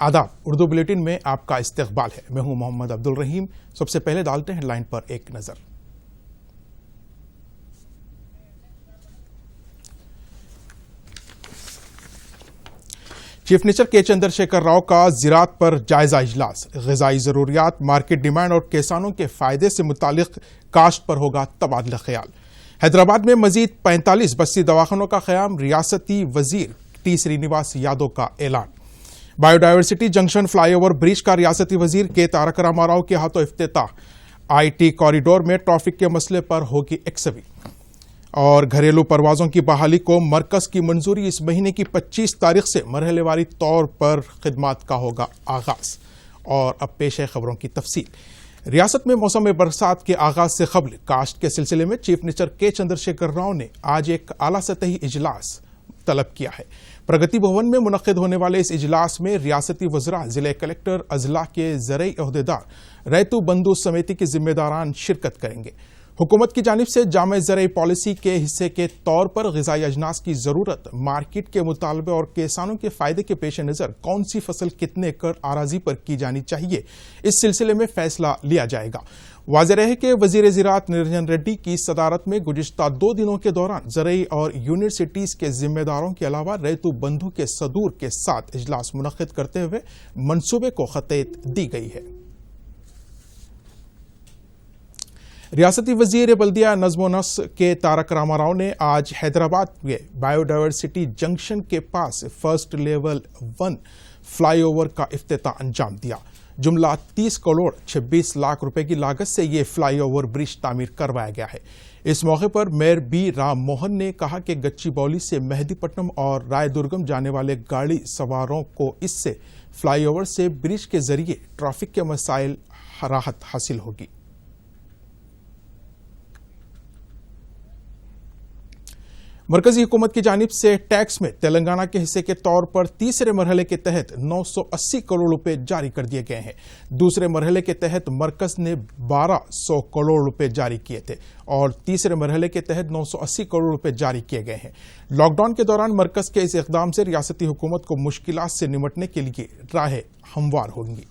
आदाब, उर्दू बुलेटिन में आपका इस्तकबाल है। मैं हूं मोहम्मद अब्दुल रहीम। सबसे पहले डालते हैं हेडलाइन पर एक नजर। चीफ मिनिस्टर के चंद्रशेखर राव का ज़राअत पर जायजा इजलास। ग़िज़ाई ज़रूरियात, मार्केट डिमांड और किसानों के फायदे से मुतालिक काश्त पर होगा तबादला ख्याल। हैदराबाद में मजीद 45 बस्ती दवाखानों का क़याम। रियासती वजीर टी श्रीनिवास यादव का ऐलान। बायोडायवर्सिटी जंक्शन फ्लाईओवर ब्रिज का रियासती वजीर के तारक रामाराव के हाथों इफ्तिताह। आईटी कॉरिडोर में ट्रैफिक के मसले पर होगी एक्सवी। और घरेलू परवाजों की बहाली को मरकज की मंजूरी। इस महीने की 25 तारीख से मरहलेवारी तौर पर खिदमात का होगा आगाज। और अब पेश है खबरों की तफसील। रियासत में मौसम बरसात के आगाज से कबल काश्त के सिलसिले में चीफ मिनिस्टर के चंद्रशेखर राव ने आज एक आला सतही इजलास तलब किया है। प्रगति भवन में मुनक्किद होने वाले इस इजलास में रियासती वज़रा, जिले कलेक्टर, अजला के ज़रई अहदेदार, रैतु बंधु समिति के जिम्मेदारान शिरकत करेंगे। हुकूमत की जानिब से जामे ज़रई पॉलिसी के हिस्से के तौर पर ग़िज़ाई अजनास की ज़रूरत, मार्केट के मुतालबे और किसानों के फ़ायदे के पेश नज़र कौन सी फसल कितने एकड़ आराजी पर की जानी चाहिए, इस सिलसिले में फैसला लिया जाएगा। वाज़ेह है कि वज़ीर ज़राअत निरंजन रेड्डी की सदारत में गुज़िश्ता 2 दिनों के दौरान ज़रई और यूनिवर्सिटीज़ के जिम्मेदारों के अलावा रैतु बंधु के सदूर के साथ इजलास मुनक्किद करते हुए मनसूबे को खतैत दी गई है। रियासती वजीर बल्दिया नज़्म नस्र के तारक रामाराव ने आज हैदराबाद में बायोडायवर्सिटी जंक्शन के पास फर्स्ट लेवल 1 फ्लाईओवर का इफ्तिताह अंजाम दिया। जुमला 30 करोड़ 26 लाख रुपए की लागत से ये फ्लाईओवर ब्रिज तामीर करवाया गया है। इस मौके पर मेयर बी राम मोहन ने कहा कि गच्चीबौली से मेहदीपट्टनम और रायदुर्गम जाने वाले गाड़ी सवारों को इससे फ्लाईओवर से ब्रिज के जरिए ट्रैफिक के मसाइल राहत हासिल होगी। मरकजी हुकूमत की जानिब से टैक्स में तेलंगाना के हिस्से के तौर पर तीसरे मरहले के तहत 980 करोड़ रुपए जारी कर दिए गए हैं। दूसरे मरहले के तहत मरकज ने 1200 करोड़ रुपए जारी किए थे और तीसरे मरहले के तहत 980 करोड़ रुपए जारी किए गए हैं। लॉकडाउन के दौरान मरकज के इस इक़दाम से रियासती हुकूमत को मुश्किलात से निमटने के लिए राहें हमवार होंगी।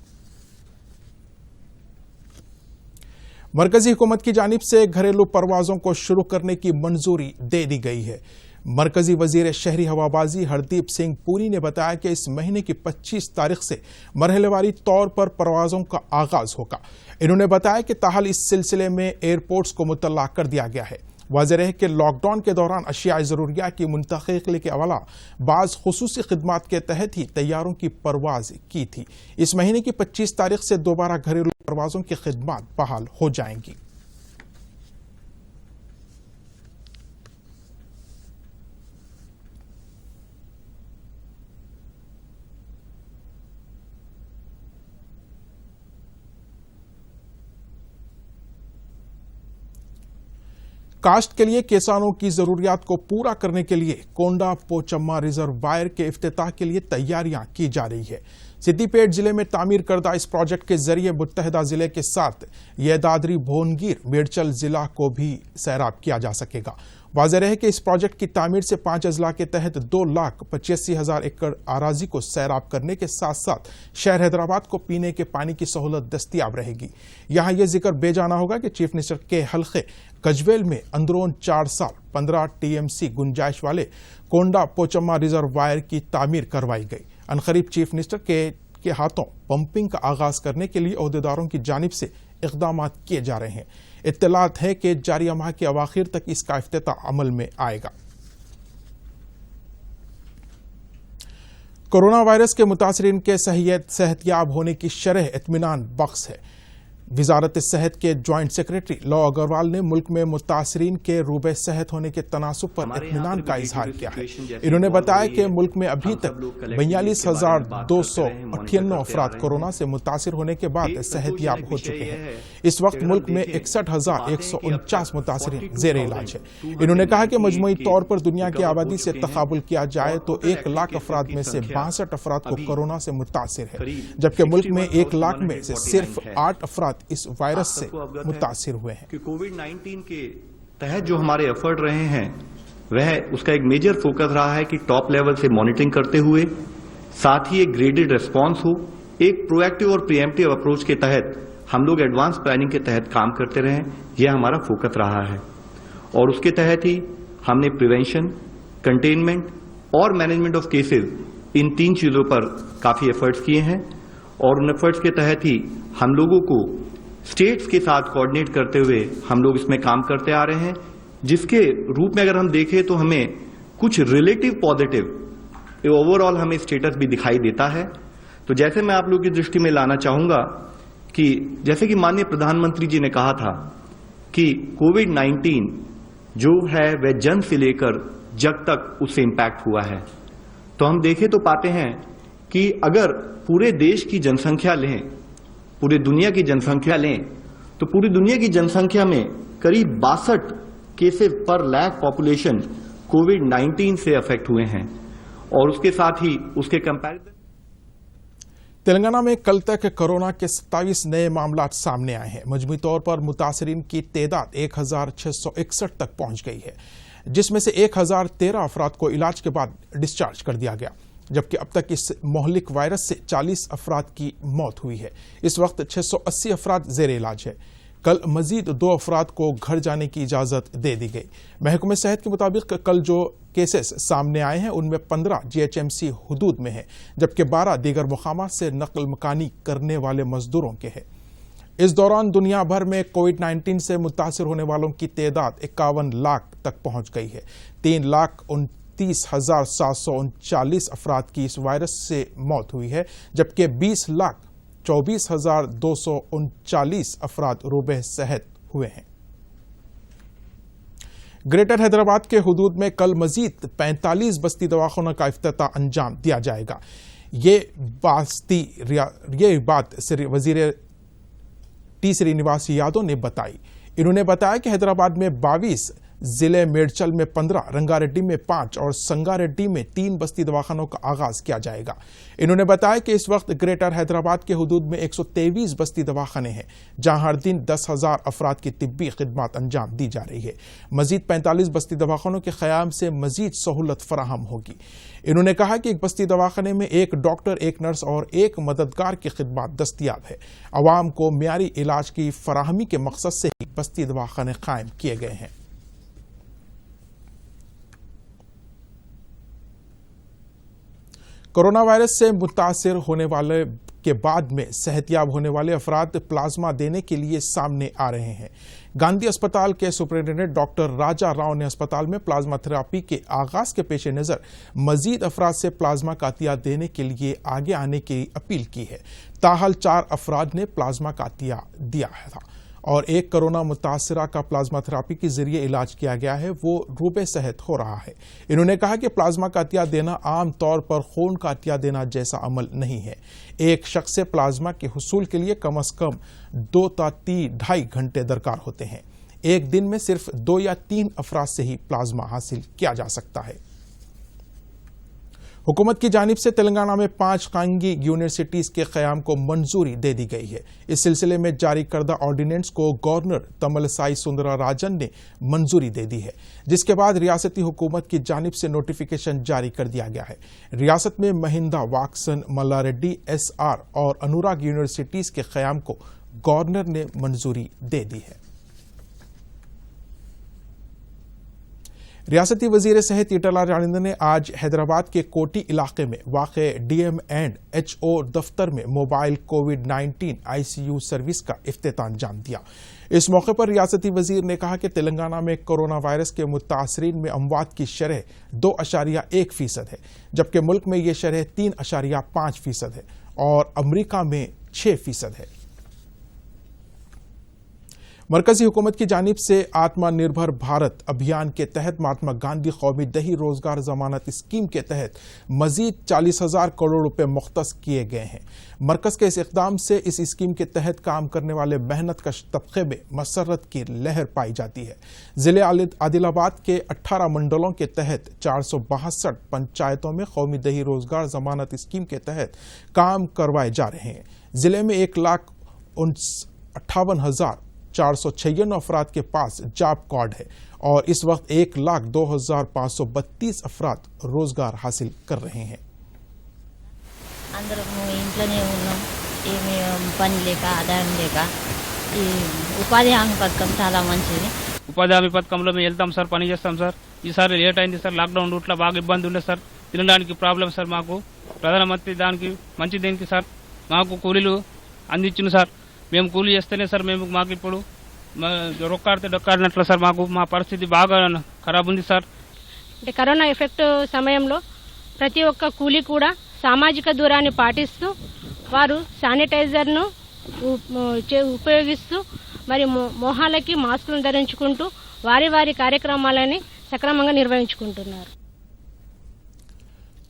मरकजी हुकूमत की जानिब से घरेलू परवाजों को शुरू करने की मंजूरी दे दी गई है। मरकजी वजीर शहरी हवाबाजी हरदीप सिंह पुरी ने बताया कि इस महीने की 25 तारीख से मरहलेवारी तौर पर परवाजों का आगाज होगा। इन्होंने बताया कि ताहल इस सिलसिले में एयरपोर्ट्स को मुतल्ला कर दिया गया है। वाज़ेह है कि लॉकडाउन के दौरान अशियाए ज़रूरियात की मुंतक़िली के अलावा बाज़ खुसूसी खिदमात के तहत ही तैयारों की परवाज की थी। इस महीने की 25 तारीख से दोबारा घरेलू परवाजों की खिदमात बहाल हो जाएंगी। काश्त के लिए किसानों की जरूरियात को पूरा करने के लिए कोंडा पोचम्मा रिजर्वायर के इफ्तिताह के लिए तैयारियां की जा रही है। सिद्दीपेट जिले में तामीर करदा इस प्रोजेक्ट के जरिए मुत्तहदा जिले के साथ यदाद्री भोनगिर मेडचल जिला को भी सैराब किया जा सकेगा। वाज़ेह है कि इस प्रोजेक्ट की तामीर से 5 अजला के तहत 2,85,000 एकड़ आराजी को सैराब करने के साथ साथ शहर हैदराबाद को पीने के पानी की सहूलत दस्तियाब रहेगी। यहाँ यह जिक्र बेजाना होगा कि चीफ मिनिस्टर के हल्के कजवेल में अंदरून 4 साल 15 TMC गुंजाइश वाले कोंडा पोचम्मा रिजर्वायर की तामीर करवाई गई। अनकरीब चीफ मिनिस्टर के हाथों पंपिंग का आगाज करने के लिए अहदेदारों की जानिब से इक़दाम किए जा रहे हैं। इत्तलात है कि जारी माह के अवाखिर तक इसका इफ्तिताह अमल में आएगा। कोरोना वायरस के मुतासरीन के सेहतयाब होने की शरह इत्मीनान बख्श है। वजारत सेहत के ज्वाइंट सेक्रेटरी लॉ अग्रवाल ने मुल्क में मुतासरीन के रूबे सेहत होने के तनासुब पर इत्मीनान का इजहार किया है। इन्होंने बताया कि मुल्क में अभी तक 42,298 अफराद कोरोना से मुतासिर होने के बाद सेहतयाब हो चुके हैं। इस वक्त मुल्क में 61,149 मुतासरीन जेर इलाज है। इन्होंने कहा कि मजमूई तौर पर दुनिया की आबादी से तकाबुल किया जाए तो 1 लाख अफराद में से 62 अफराद को कोरोना से मुतासिर है, जबकि मुल्क में 1 लाख में से सिर्फ 8 अफराद इस वायरस से मुतासिर हुए हैं। कि कोविड-19 के तहत जो हमारे एफर्ट रहे हैं वह उसका एक मेजर फोकस रहा है कि टॉप लेवल से मॉनिटरिंग करते हुए साथ ही एक ग्रेडेड रेस्पॉन्स हो, एक प्रोएक्टिव और प्रीएम्प्टिव अप्रोच के तहत हम लोग एडवांस प्लानिंग के तहत काम करते रहें, यह हमारा फोकस रहा है। और उसके तहत ही हमने प्रिवेंशन, कंटेनमेंट और मैनेजमेंट ऑफ केसेस, इन 3 चीजों पर काफी एफर्ट्स किए हैं। और उन एफर्ट्स के तहत ही हम लोगों को स्टेट्स के साथ कोऑर्डिनेट करते हुए हम लोग इसमें काम करते आ रहे हैं, जिसके रूप में अगर हम देखें तो हमें कुछ रिलेटिव पॉजिटिव ओवरऑल हमें स्टेटस भी दिखाई देता है। तो जैसे मैं आप लोगों की दृष्टि में लाना चाहूंगा कि जैसे कि माननीय प्रधानमंत्री जी ने कहा था कि कोविड-19 जो है वह जन से लेकर जग तक उससे इंपैक्ट हुआ है। तो हम देखें तो पाते हैं कि अगर पूरे देश की जनसंख्या लें, पूरे दुनिया की जनसंख्या लें, तो पूरी दुनिया की जनसंख्या में करीब 62 केसेस पर लाख पॉपुलेशन कोविड-19 से अफेक्ट हुए हैं। और उसके साथ ही उसके कंपैरिजन तेलंगाना में कल तक कोरोना के 27 नए मामला सामने आए हैं। मजमूई तौर पर मुतासरीन की तादाद 1661 तक पहुंच गई है, जिसमें से 1013 अफराद को इलाज के बाद डिस्चार्ज कर दिया गया, जबकि अब तक इस मोहलिक वायरस से 40 अफराद की मौत हुई है। इस वक्त 680 अफराद जेर इलाज है। कल मजीद 2 अफराद को घर जाने की इजाजत दे दी गई। महकमे सेहत के मुताबिक कल जो केसेस सामने आए हैं उनमें 15 GHMC हुदूद में हैं, जबकि 12 दीगर मुकामात से नकल मकानी करने वाले मजदूरों के हैं। इस दौरान दुनिया भर में कोविड-19 से मुतासर होने वालों की तादाद 51 लाख तक पहुंच गई है। 3,29,739 अफराद की इस वायरस से मौत हुई है, जबकि 20,24,239 अफराद रोबे सेहत हुए हैं। ग्रेटर हैदराबाद के हुदूद में कल मजीद 45 बस्ती दवाखानों का इफ्तिताह अंजाम दिया जाएगा। ये बात वजीर टी श्रीनिवास यादव ने बताई। इन्होंने बताया कि हैदराबाद में 22, जिले मेडचल में 15, रंगारेड्डी में 5 और संगारेड्डी में 3 बस्ती दवाखानों का आगाज किया जाएगा। इन्होंने बताया कि इस वक्त ग्रेटर हैदराबाद के हुदूद में 123 बस्ती दवाखाने हैं, जहां हर दिन 10,000 अफराद की तिब्बी खिदमत अंजाम दी जा रही है। मजीद 45 बस्ती दवाखानों के क़याम से मजीद सहूलत फराहम होगी। इन्होंने कहा कि एक बस्ती दवाखाने में 1 डॉक्टर, 1 नर्स और 1 मददगार की खिदमत दस्तियाब है। अवाम को मियारी इलाज की फराहमी के मकसद से ही बस्ती दवाखाने कायम किए गए हैं। कोरोना वायरस से मुतासिर होने वाले के बाद में सेहतयाब होने वाले अफराद प्लाज्मा देने के लिए सामने आ रहे हैं। गांधी अस्पताल के सुपरिटेंडेंट डॉक्टर राजा राव ने अस्पताल में प्लाज्मा थेरेपी के आगाज के पेश नज़र मजीद अफराद से प्लाज्मा का अतिया देने के लिए आगे आने की अपील की है। ताहल 4 अफराद ने प्लाज्मा का अतिया दिया था और 1 कोरोना मुतासरा का प्लाज्मा थेरेपी के जरिए इलाज किया गया है, वो रूबे सेहत हो रहा है। इन्होंने कहा कि प्लाज्मा का अतिया देना आम तौर पर खून का अतिया देना जैसा अमल नहीं है। एक शख्स से प्लाज्मा के हुसूल के लिए कम से कम 2 से 2.5 घंटे दरकार होते हैं। एक दिन में सिर्फ 2 या 3 अफराद से ही प्लाज्मा हासिल किया जा सकता है। हुकूमत की जानिब से तेलंगाना में 5 कांगी यूनिवर्सिटीज के क़याम को मंजूरी दे दी गई है। इस सिलसिले में जारी करदा ऑर्डिनेंस को गवर्नर तमिलिसाई सुंदरराजन ने मंजूरी दे दी है, जिसके बाद रियासती हुकूमत की जानिब से नोटिफिकेशन जारी कर दिया गया है। रियासत में महिंदा, वाक्सन, मल्लारेड्डी, SR और अनुराग यूनिवर्सिटीज के क़याम को गवर्नर ने मंजूरी दे दी है। रियासती वजीर सेहत ईटला राजेंद्र ने आज हैदराबाद के कोटी इलाके में वाक़े DM&HO दफ्तर में मोबाइल कोविड-19 ICU सर्विस का इफ्तिताह अंजाम दिया। इस मौके पर रियासती वजीर ने कहा कि तेलंगाना में कोरोना वायरस के मुतासरीन में अमवात की शरह 2.1% है, जबकि मुल्क में ये शरह 3.5% है और अमरीका में 6% है। मरकजी हुकूमत की जानिब से आत्मनिर्भर भारत अभियान के तहत महात्मा गांधी कौमी दही रोजगार जमानत स्कीम के तहत मजीद 40,000 करोड़ रुपए मुख्तस किए गए हैं। मरकज के इस इक़दाम से इस स्कीम के तहत काम करने वाले मेहनतकश तबके में मसरत की लहर पाई जाती है। जिले आदिलाबाद के 18 मंडलों के तहत 462 पंचायतों में कौमी दही रोजगार जमानत स्कीम के तहत काम करवाए जा रहे हैं। जिले में 1,58,456 अफराद के पास जॉब कार्ड है और इस वक्त 1,02,532 अफराद रोजगार हासिल कर रहे हैं। అందరం ఇంట్లోనే ఉన్నాం, ఏమి పని లేక ఆదాయం లేక. ఈ ఉపాధి హామీ పథకం చాలా మంచిది. ఉపాధి హామీ పథకంలో మేము వెళ్తాం సార్, పని చేస్తాం సార్. ఈసారి లేట్ అయింది సార్, లాక్డౌన్ రూట్లో బాగా ఇబ్బంది ఉండే సార్, తినడానికి ప్రాబ్లం సార్. మాకు ప్రధానమంత్రి దానికి మంచి దేనికి సార్ మాకు కూలీలు అందించింది సార్. మేము కూలీ చేస్తేనే సార్ మాకు ఇప్పుడు రొక్కాడితే డొక్కాడినట్లు సార్. మాకు మా పరిస్థితి బాగా ఖరాబ్ ఉంది సార్. అంటే కరోనా ఎఫెక్ట్ సమయంలో ప్రతి ఒక్క కూలీ కూడా సామాజిక దూరాన్ని పాటిస్తూ వారు శానిటైజర్ను ఉపయోగిస్తూ మరి మొహాలకి మాస్కులను ధరించుకుంటూ వారి కార్యక్రమాలని సక్రమంగా నిర్వహించుకుంటున్నారు.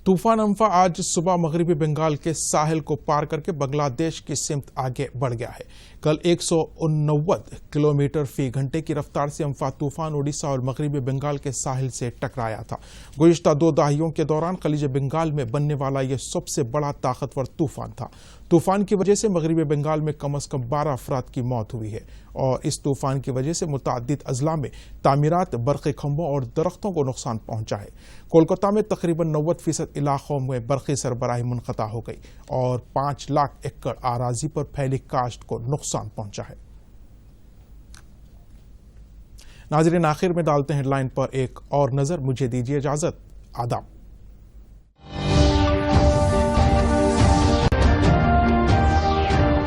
तूफान अम्फा आज सुबह मगरबी बंगाल के साहिल को पार करके बांग्लादेश की सिमत आगे बढ़ गया है। कल 189 किलोमीटर फी घंटे की रफ्तार से अम्फा तूफान उड़ीसा और मगरबी बंगाल के साहिल से टकराया था। गुज़िश्ता 2 दहाइयों के दौरान खलीज बंगाल में बनने वाला यह सबसे बड़ा ताकतवर तूफान था। तूफान की वजह से मगरबी बंगाल में कम से कम 12 अफराद की मौत हुई है और इस तूफान की वजह से मुतअद्दिद अजला में तामीरात, बरक़ी खंभों और दरख्तों को नुकसान पहुंचा है। कोलकाता में तकरीबन 90% इलाकों में बरक़ी सरबराही मुनक़ता हो गई और 5 लाख एकड़ आराजी पर फैली काश्त को नुकसान पहुंचा है। नाज़रीन, आखिर में डालते हैं हेडलाइन पर एक और नजर। मुझे दीजिए इजाजत। आदाब।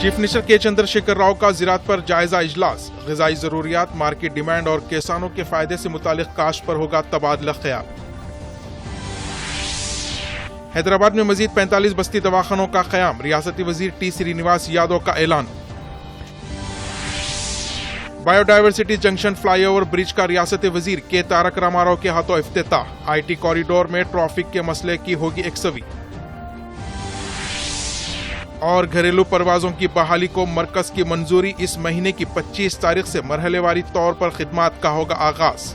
चीफ मिनिस्टर के चंद्रशेखर राव का ज़राअत पर जायजा इजलास। ग़िज़ाई ज़रूरियात, मार्केट डिमांड और किसानों के फायदे से मुतालिक काश्त पर होगा तबादला ख्याल। हैदराबाद में मजीद 45 बस्ती दवाखानों का क़याम। रियासती वजीर टी श्रीनिवास यादव का ऐलान। बायोडायवर्सिटी जंक्शन फ्लाईओवर ब्रिज का रियासती वजीर के तारक रामाराव के हाथों इफ्तिताह। आईटी कॉरिडोर में ट्रैफिक के मसले की होगी एकसवी। और घरेलू परवाजों की बहाली को मरकज की मंजूरी। इस महीने की 25 तारीख से मरहलेवारी तौर पर खिदमात का होगा आगाज।